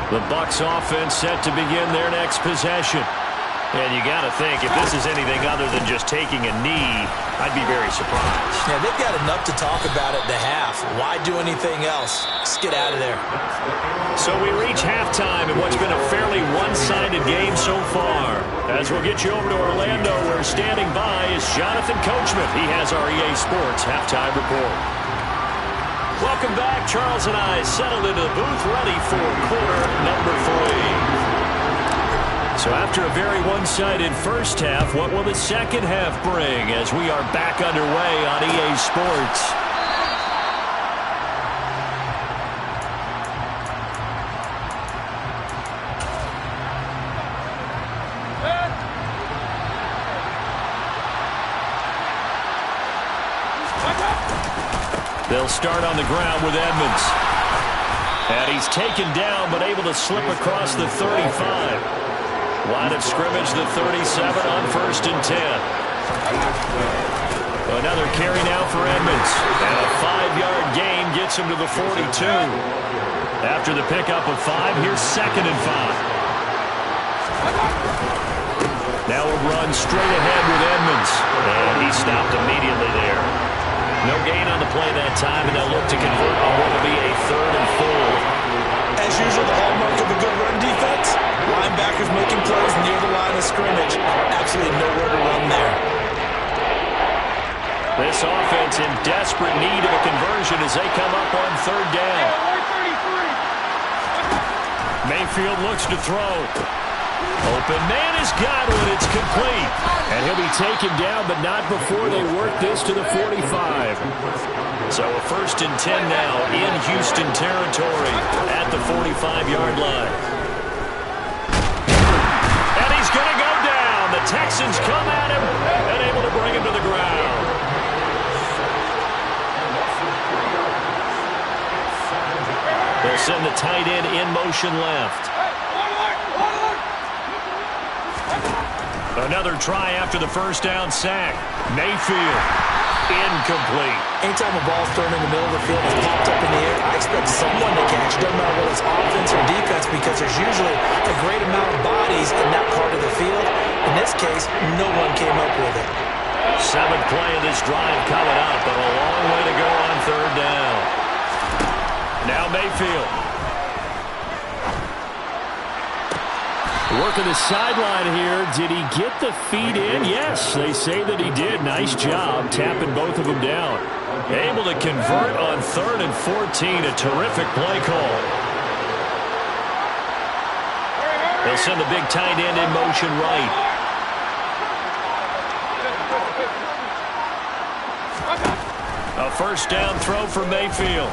The Bucs offense set to begin their next possession. And you got to think, if this is anything other than just taking a knee, I'd be very surprised. Yeah, they've got enough to talk about at the half. Why do anything else? Just get out of there. So we reach halftime in what's been a fairly one-sided game so far. As we'll get you over to Orlando, where standing by is Jonathan Coachman. He has our EA Sports halftime report. Welcome back. Charles and I settled into the booth, ready for quarter number 3. So after a very one-sided first half, what will the second half bring as we are back underway on EA Sports? They'll start on the ground with Edmonds. And he's taken down, but able to slip across the 35. Line of scrimmage, the 37 on 1st and 10. Another carry now for Edmonds. And a 5-yard gain gets him to the 42. After the pickup of 5, here's 2nd and 5. Now a run straight ahead with Edmonds. And he stopped immediately there. No gain on the play that time, and they'll look to convert on what will be a 3rd and 4. As usual, the hallmark of a good run defense, linebackers making plays near the line of scrimmage. Absolutely nowhere to run there. This offense in desperate need of a conversion as they come up on 3rd down. Mayfield looks to throw. Open man is Godwin. It's complete. And he'll be taken down, but not before they work this to the 45. So a 1st and 10 now in Houston territory at the 45-yard line. And he's going to go down. The Texans come at him and able to bring him to the ground. They'll send the tight end in motion left. Another try after the 1st down sack. Mayfield. Incomplete. Anytime a ball's thrown in the middle of the field and popped up in the air, I expect someone to catch. Doesn't matter whether it's offense or defense, because there's usually a great amount of bodies in that part of the field. In this case, no one came up with it. 7th play of this drive coming up, but a long way to go on 3rd down. Now Mayfield. Working the sideline here. Did he get the feet in? Yes, they say that he did. Nice job tapping both of them down. Able to convert on 3rd and 14. A terrific play call. They'll send the big tight end in motion right. A 1st down throw for Mayfield.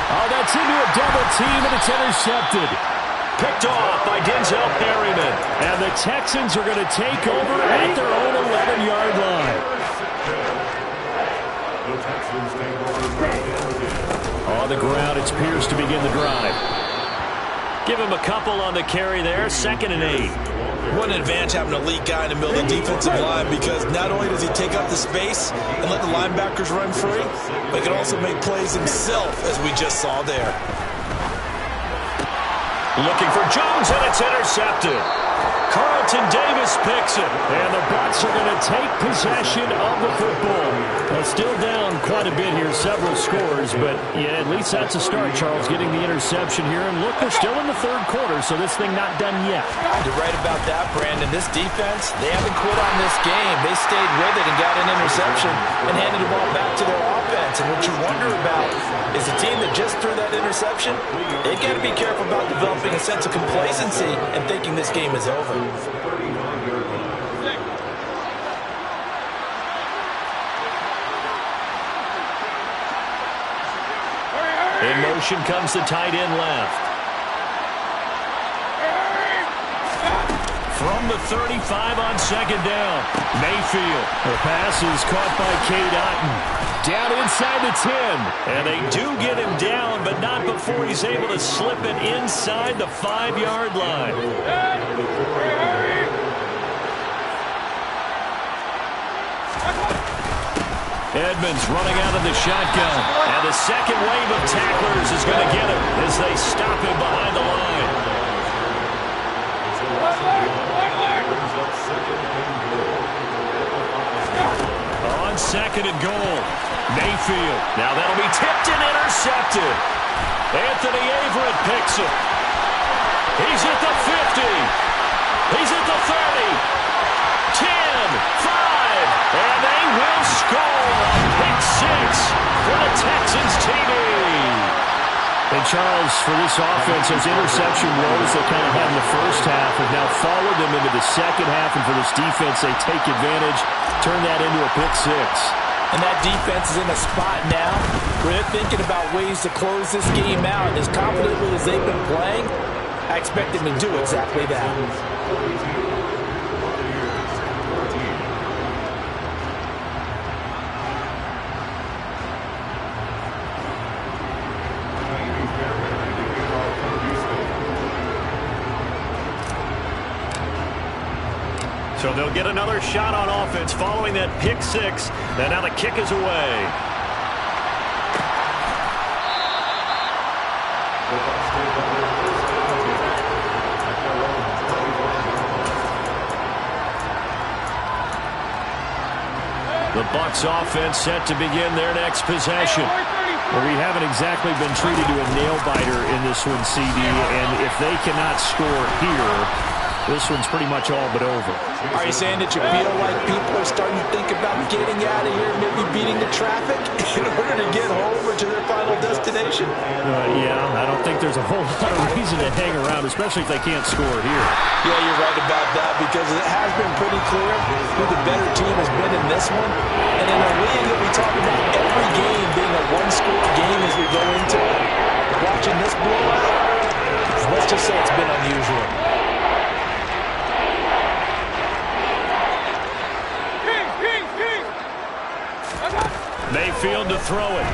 Oh, that's into a double team, and it's intercepted. Picked off by Denzel Perryman. And the Texans are going to take over at their own 11-yard line. On the ground, it's Pierce to begin the drive. Give him a couple on the carry there. 2nd and 8. What an advantage having an elite guy in the middle of the defensive line, because not only does he take up the space and let the linebackers run free, but he can also make plays himself, as we just saw there. Looking for Jones, and it's intercepted. Carlton Davis picks it, and the Bucs are going to take possession of the football. Still down quite a bit here, several scores, but yeah, at least that's a start, Charles, getting the interception here. And look, we're still in the 3rd quarter, so this thing not done yet. You're right about that, Brandon. This defense, they haven't quit on this game. They stayed with it and got an interception and handed the ball back to their offense. And what you wonder about is the team that just threw that interception, they got to be careful about developing a sense of complacency and thinking this game is over. In motion comes the tight end left. From the 35 on 2nd down. Mayfield. The pass is caught by Cade Otton. Down inside the 10. And they do get him down, but not before he's able to slip it inside the 5-yard line. Edmonds running out of the shotgun. And the second wave of tacklers is going to get him as they stop him behind the line. On second and goal, Mayfield. Now that'll be tipped and intercepted. Anthony Averett picks it. He's at the 50. He's at the 30. 10, 5, and they will score. Pick 6 for the Texans TD. And Charles, for this offense, those interception woes they kind of had in the first half have now followed them into the second half, and for this defense, they take advantage, turn that into a pick 6. And that defense is in a spot now where they're thinking about ways to close this game out. And as confidently as they've been playing, I expect them to do exactly that. So they'll get another shot on offense following that pick 6. And now the kick is away. The Bucs offense set to begin their next possession. Well, we haven't exactly been treated to a nail-biter in this one, CD. And if they cannot score here, this one's pretty much all but over. Are you saying that you feel like people are starting to think about getting out of here, maybe beating the traffic in order to get home or to their final destination? Yeah, I don't think there's a whole lot of reason to hang around, especially if they can't score here. Yeah, you're right about that because it has been pretty clear who the better team has been in this one. And in a league that we talk about every game being a one-score game as we go into it, watching this blowout, let's just say it's been unusual. Mayfield to throw it.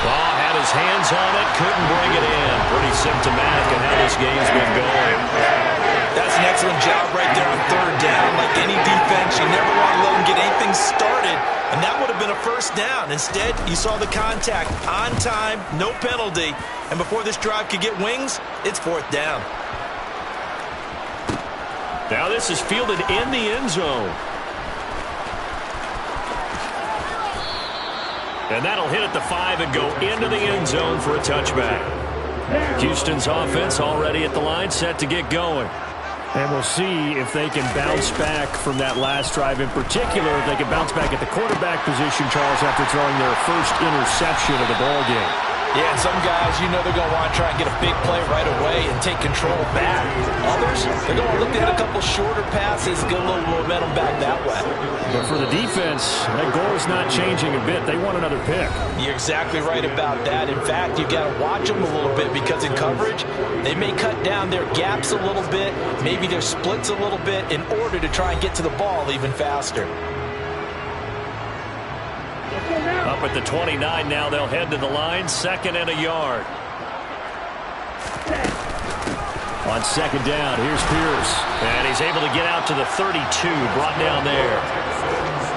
Oh, had his hands on it, couldn't bring it in. Pretty symptomatic of how this game's been going. That's an excellent job right there on third down. Like any defense, you never want to let them get anything started, and that would have been a first down. Instead, you saw the contact on time, no penalty, and before this drive could get wings, it's fourth down. Now this is fielded in the end zone. And that'll hit at the 5 and go into the end zone for a touchback. Houston's offense already at the line, set to get going. And we'll see if they can bounce back from that last drive. In particular, if they can bounce back at the quarterback position, Charles, after throwing their first interception of the ballgame. Yeah, and some guys, you know they're going to want to try and get a big play right away and take control back. Others, they're going to look at a couple shorter passes, get a little momentum back that way. But for the defense, that goal is not changing a bit. They want another pick. You're exactly right about that. In fact, you've got to watch them a little bit because in coverage, they may cut down their gaps a little bit, maybe their splits a little bit in order to try and get to the ball even faster. Up at the 29 now, they'll head to the line, 2nd and a yard. On 2nd down, here's Pierce. And he's able to get out to the 32, brought down there.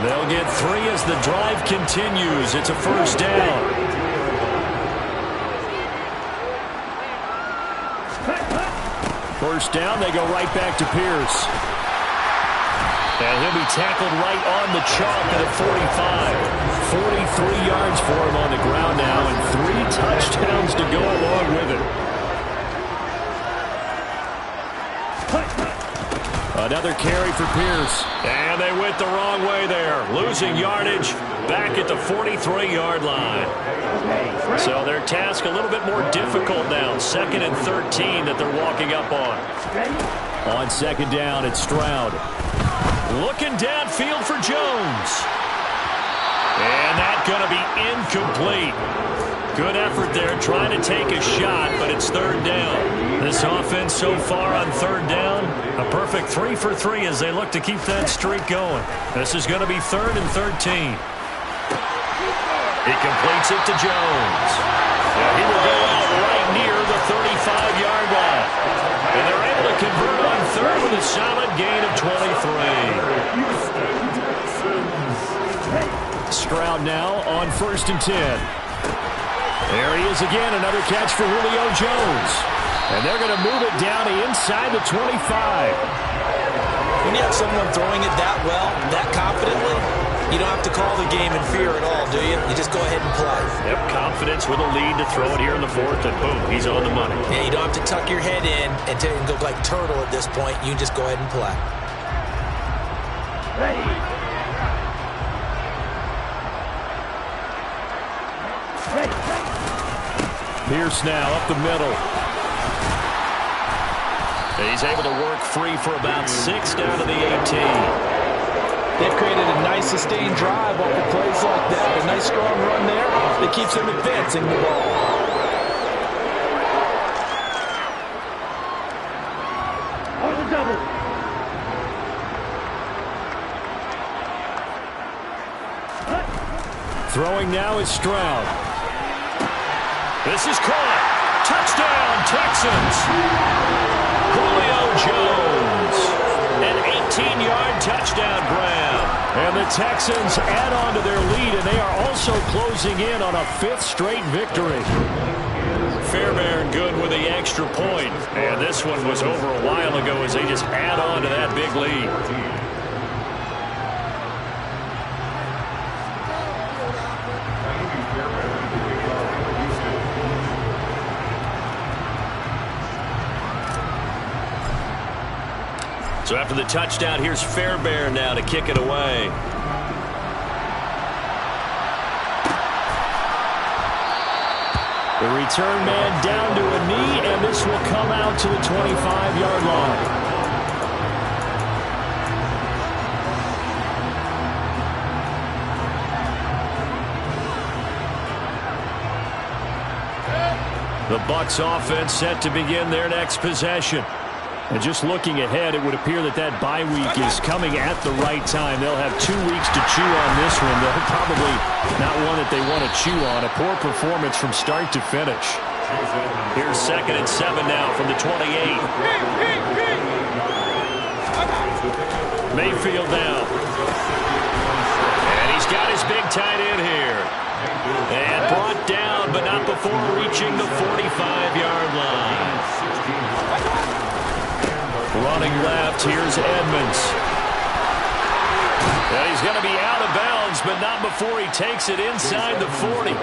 They'll get 3 as the drive continues. It's a first down. First down, they go right back to Pierce. And he'll be tackled right on the chalk at the 45. 43 yards for him on the ground now, and 3 touchdowns to go along with it. Another carry for Pierce. And they went the wrong way there. Losing yardage back at the 43-yard line. So their task a little bit more difficult now. 2nd and 13 that they're walking up on. On 2nd down, it's Stroud. Looking downfield for Jones. And that's going to be incomplete. Good effort there trying to take a shot, but it's 3rd down. This offense so far on 3rd down, a perfect 3 for 3 as they look to keep that streak going. This is going to be 3rd and 13. He completes it to Jones. And he will go out right near the 35-yard line. And they're able to convert on 3rd with a solid gain of 23. ground now on 1st and 10. There he is again, another catch for Julio Jones. And they're going to move it down inside the 25. When you have someone throwing it that well, that confidently, you don't have to call the game in fear at all, do you? You just go ahead and play. Yep, confidence with a lead to throw it here in the 4th, and boom, he's on the money. Yeah, you don't have to tuck your head in and go like turtle at this point. You can just go ahead and play. Ready. Pierce now up the middle. He's able to work free for about 6 down to the 18. They've created a nice sustained drive off of plays like that. A nice strong run there that keeps them advancing the ball. On the double. Throwing now is Stroud. This is caught. Touchdown, Texans. Julio Jones. An 18-yard touchdown grab. And the Texans add on to their lead, and they are also closing in on a 5th straight victory. Fairbairn good with the extra point. And this one was over a while ago as they just add on to that big lead. So after the touchdown, here's Fairbairn now to kick it away. The return man down to a knee, and this will come out to the 25-yard line. The Bucs offense set to begin their next possession. And just looking ahead, it would appear that that bye week is coming at the right time. They'll have 2 weeks to chew on this one. They'll probably not one that they want to chew on. A poor performance from start to finish. Here's 2nd and 7 now from the 28. Mayfield now. And he's got his big tight end here. And brought down, but not before reaching the 45-yard line. Running left, here's Edmonds. And he's going to be out of bounds, but not before he takes it inside the 40.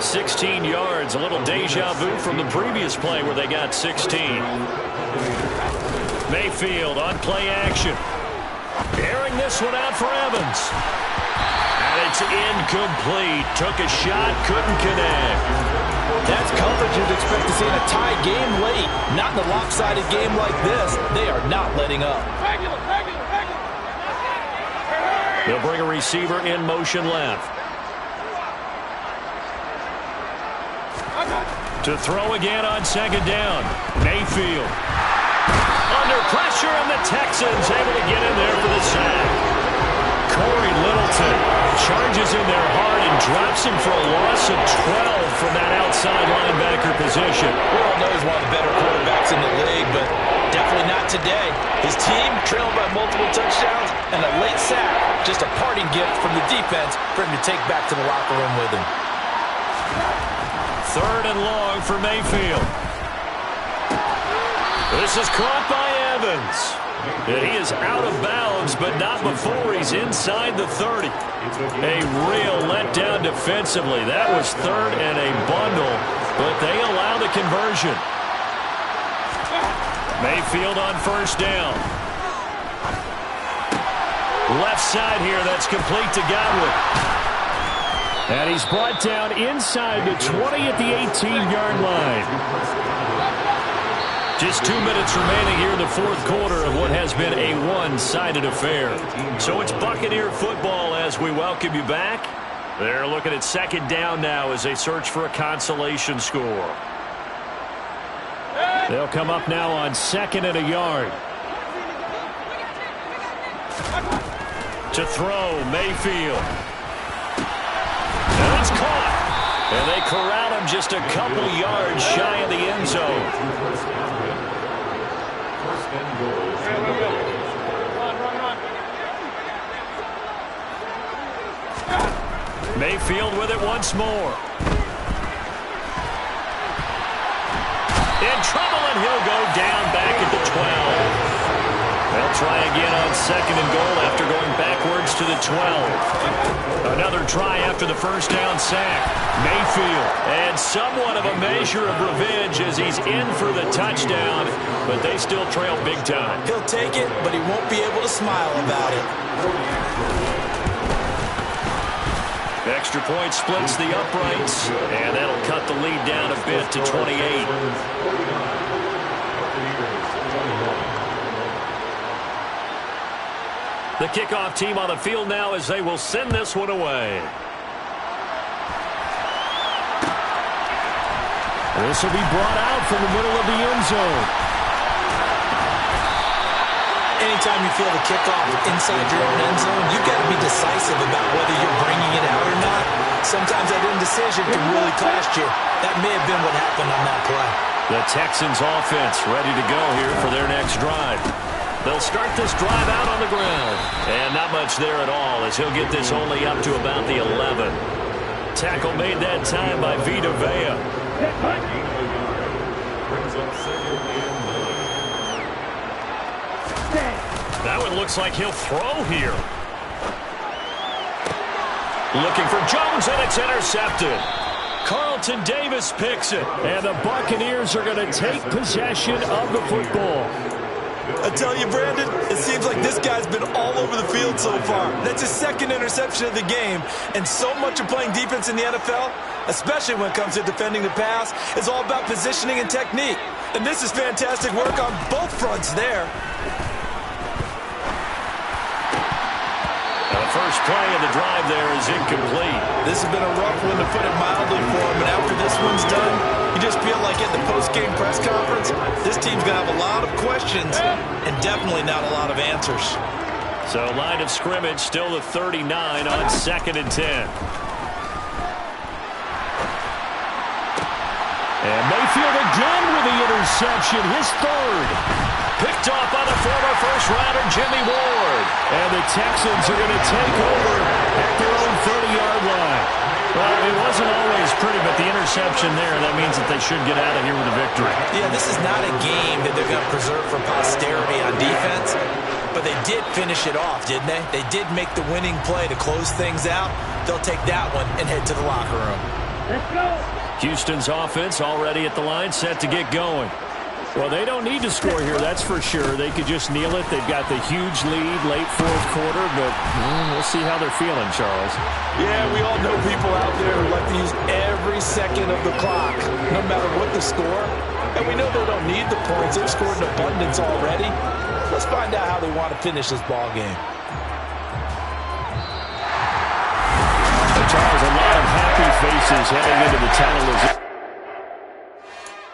16 yards, a little deja vu from the previous play where they got 16. Mayfield on play action. Airing this one out for Evans. And it's incomplete. Took a shot, couldn't connect. That's coverage you'd expect to see in a tie game late. Not in a lopsided game like this. They are not letting up. They'll bring a receiver in motion left. To throw again on 2nd down. Mayfield. Under pressure, and the Texans able to get in there for the sack. Corey Littleton charges in there hard and drops him for a loss of 12 from that outside linebacker position. We all know he's one of the better quarterbacks in the league, but definitely not today. His team trailing by multiple touchdowns and a late sack. Just a parting gift from the defense for him to take back to the locker room with him. 3rd and long for Mayfield. This is caught by Evans. And he is out of bounds, but not before he's inside the 30. A real letdown defensively. That was 3rd and a bundle, but they allow the conversion. Mayfield on 1st down. Left side here, that's complete to Godwin. And he's brought down inside the 20 at the 18-yard line. Just 2 minutes remaining here in the 4th quarter of what has been a one-sided affair. So it's Buccaneer football as we welcome you back. They're looking at 2nd down now as they search for a consolation score. They'll come up now on 2nd and a yard. To throw, Mayfield. And it's caught. And they corral him just a couple yards shy of the end zone. Mayfield with it once more. In trouble, and he'll go down back at the 12. They'll try again on 2nd and goal after going backwards to the 12. Another try after the first down sack. Mayfield. And somewhat of a measure of revenge as he's in for the touchdown, but they still trail big time. He'll take it, but he won't be able to smile about it. Extra point splits the uprights, and that'll cut the lead down a bit to 28. The kickoff team on the field now as they will send this one away. This will be brought out from the middle of the end zone. Anytime you feel the kickoff inside your own end zone, you've got to be decisive about whether you're bringing it out or not. Sometimes that indecision can really cost you. That may have been what happened on that play. The Texans offense ready to go here for their next drive. They'll start this drive out on the ground. And not much there at all as he'll get this only up to about the 11. Tackle made that time by Vita Vea. That one looks like he'll throw here. Looking for Jones, and it's intercepted. Carlton Davis picks it. And the Buccaneers are going to take possession of the football. I tell you, Brandon, it seems like this guy's been all over the field so far. That's his 2nd interception of the game. And so much of playing defense in the NFL, especially when it comes to defending the pass, is all about positioning and technique. And this is fantastic work on both fronts there. The first play of the drive there is incomplete. This has been a rough one, to put it mildly, for him. And after this one's done, you just feel like at the post-game press conference, this team's going to have a lot of questions and definitely not a lot of answers. So line of scrimmage still the 39 on 2nd and 10. And Mayfield again with the interception, his 3rd. Picked off by the former first-rounder Jimmy Ward. And the Texans are going to take over at their own 30-yard line. Well, it wasn't always pretty, but the interception there, that means that they should get out of here with a victory. Yeah, this is not a game that they're going to preserve for posterity on defense, but they did finish it off, didn't they? They did make the winning play to close things out. They'll take that one and head to the locker room. Let's go. Houston's offense already at the line, set to get going. Well, they don't need to score here, that's for sure. They could just kneel it. They've got the huge lead late 4th quarter, but we'll see how they're feeling, Charles. Yeah, we all know people out there who like to use every second of the clock, no matter what the score. And we know they don't need the points. They've scored in abundance already. Let's find out how they want to finish this ball game. Charles, a lot of happy faces heading into the tunnel.